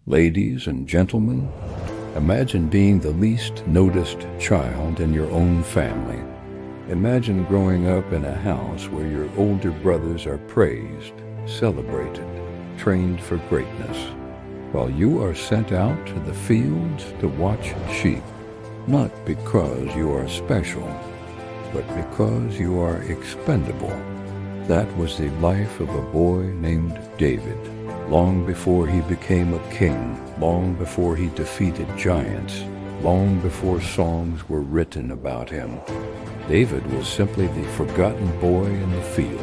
Ladies and gentlemen, imagine being the least noticed child in your own family. Imagine growing up in a house where your older brothers are praised, celebrated, trained for greatness, while you are sent out to the fields to watch sheep, not because you are special, but because you are expendable. That was the life of a boy named David. Long before he became a king, long before he defeated giants, long before songs were written about him, David was simply the forgotten boy in the field.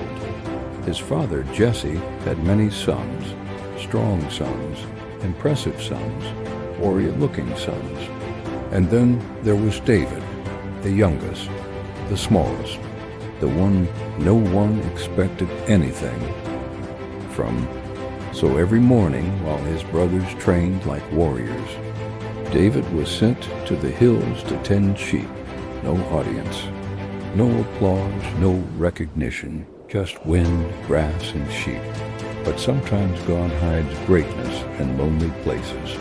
His father, Jesse, had many sons, strong sons, impressive sons, warrior-looking sons. And then there was David, the youngest, the smallest, the one no one expected anything from. So every morning, while his brothers trained like warriors, David was sent to the hills to tend sheep. No audience, no applause, no recognition, just wind, grass, and sheep. But sometimes God hides greatness in lonely places.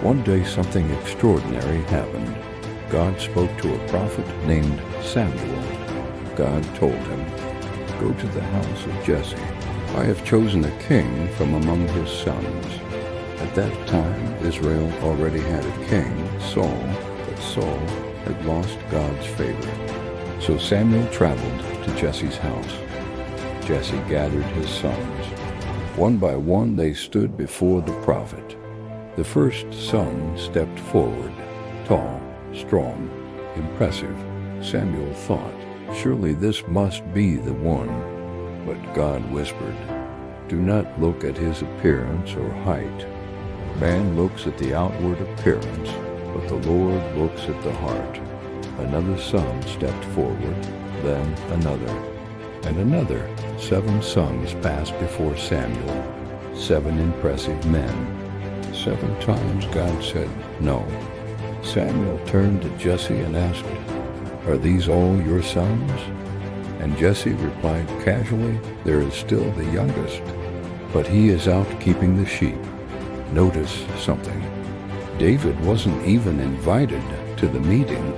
One day something extraordinary happened. God spoke to a prophet named Samuel. God told him, "Go to the house of Jesse. I have chosen a king from among his sons." At that time, Israel already had a king, Saul, but Saul had lost God's favor. So Samuel traveled to Jesse's house. Jesse gathered his sons. One by one they stood before the prophet. The first son stepped forward, tall, strong, impressive. Samuel thought, "Surely this must be the one." But God whispered, "Do not look at his appearance or height. Man looks at the outward appearance, but the Lord looks at the heart." Another son stepped forward, then another, and another. 7 sons passed before Samuel, 7 impressive men. 7 times God said, "No." Samuel turned to Jesse and asked, "Are these all your sons?" And Jesse replied casually, "There is still the youngest, but he is out keeping the sheep." Notice something. David wasn't even invited to the meeting.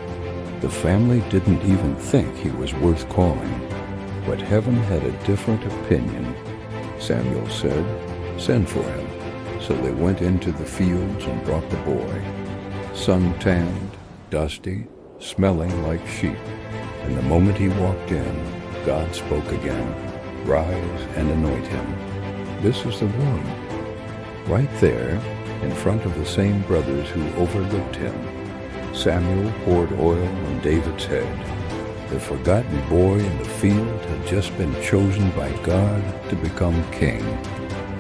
The family didn't even think he was worth calling. But heaven had a different opinion. Samuel said, "Send for him." So they went into the fields and brought the boy, sun-tanned, dusty, smelling like sheep. And the moment he walked in, God spoke again, "Rise and anoint him." This is the one. Right there, in front of the same brothers who overlooked him, Samuel poured oil on David's head. The forgotten boy in the field had just been chosen by God to become king.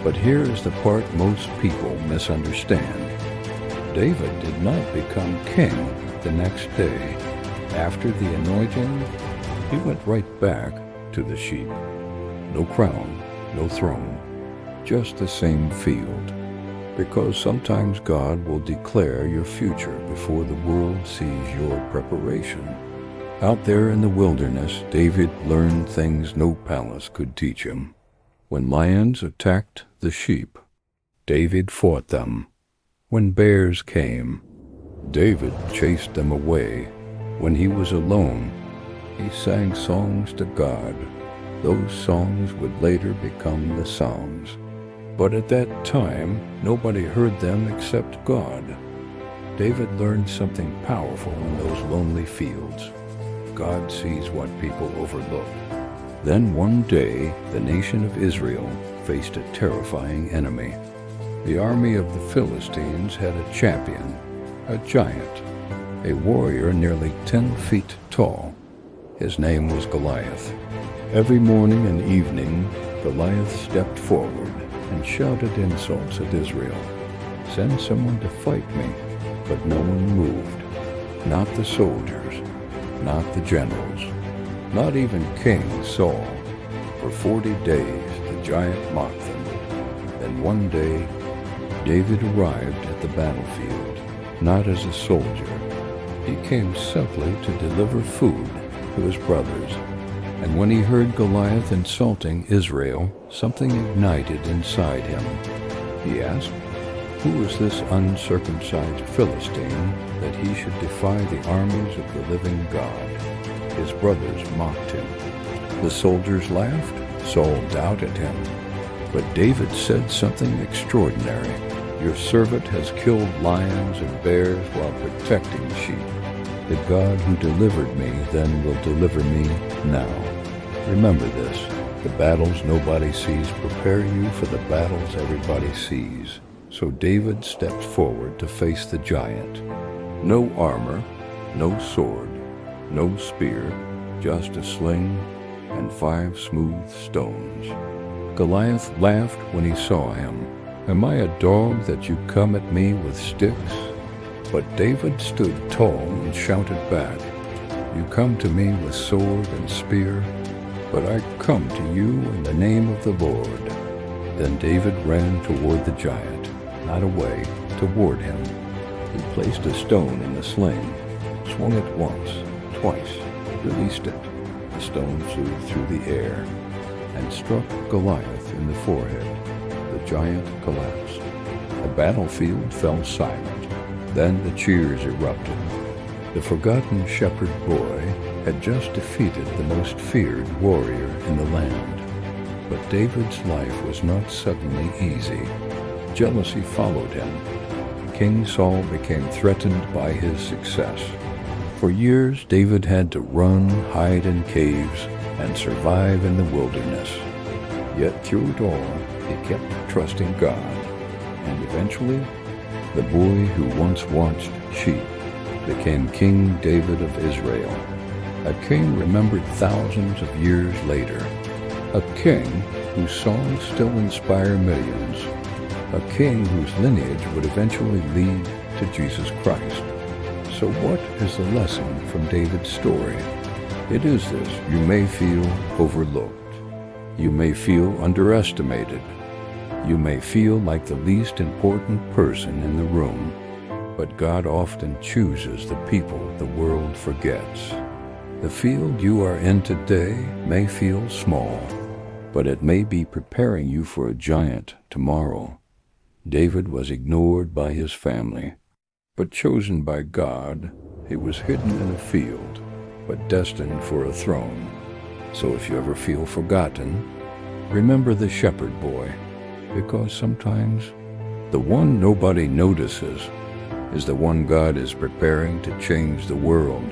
But here is the part most people misunderstand. David did not become king the next day. After the anointing, he went right back to the sheep. No crown, no throne, just the same field. Because sometimes God will declare your future before the world sees your preparation. Out there in the wilderness, David learned things no palace could teach him. When lions attacked the sheep, David fought them. When bears came, David chased them away. When he was alone, he sang songs to God. Those songs would later become the Psalms. But at that time, nobody heard them except God. David learned something powerful in those lonely fields. God sees what people overlook. Then one day, the nation of Israel faced a terrifying enemy. The army of the Philistines had a champion, a giant, a warrior nearly 10 feet tall. His name was Goliath. Every morning and evening, Goliath stepped forward and shouted insults at Israel. "Send someone to fight me." But no one moved. Not the soldiers, not the generals, not even King Saul. For 40 days the giant mocked them. Then one day, David arrived at the battlefield, not as a soldier. He came simply to deliver food to his brothers. And when he heard Goliath insulting Israel, something ignited inside him. He asked, Who is this uncircumcised Philistine that he should defy the armies of the living God? His brothers mocked him. The soldiers laughed. Saul doubted him. But David said something extraordinary. Your servant has killed lions and bears while protecting sheep. The God who delivered me then will deliver me now. Remember this. The battles nobody sees prepare you for the battles everybody sees. So David stepped forward to face the giant. No armor, no sword, no spear, just a sling and 5 smooth stones. Goliath laughed when he saw him. Am I a dog that you come at me with sticks? But David stood tall and shouted back, You come to me with sword and spear, but I come to you in the name of the Lord. Then David ran toward the giant, not away, toward him. He placed a stone in the sling, swung it once, twice, released it. The stone flew through the air and struck Goliath in the forehead. The giant collapsed. The battlefield fell silent. Then the cheers erupted. The forgotten shepherd boy had just defeated the most feared warrior in the land. But David's life was not suddenly easy. Jealousy followed him. King Saul became threatened by his success. For years, David had to run, hide in caves, and survive in the wilderness. Yet through it all, he kept trusting God. And eventually, the boy who once watched sheep became King David of Israel, a king remembered thousands of years later, a king whose songs still inspire millions, a king whose lineage would eventually lead to Jesus Christ. So what is the lesson from David's story? It is this: you may feel overlooked. You may feel underestimated. You may feel like the least important person in the room. But God often chooses the people the world forgets. The field you are in today may feel small, but it may be preparing you for a giant tomorrow. David was ignored by his family, but chosen by God. He was hidden in a field, but destined for a throne. So if you ever feel forgotten, remember the shepherd boy, because sometimes the one nobody notices is the one God is preparing to change the world.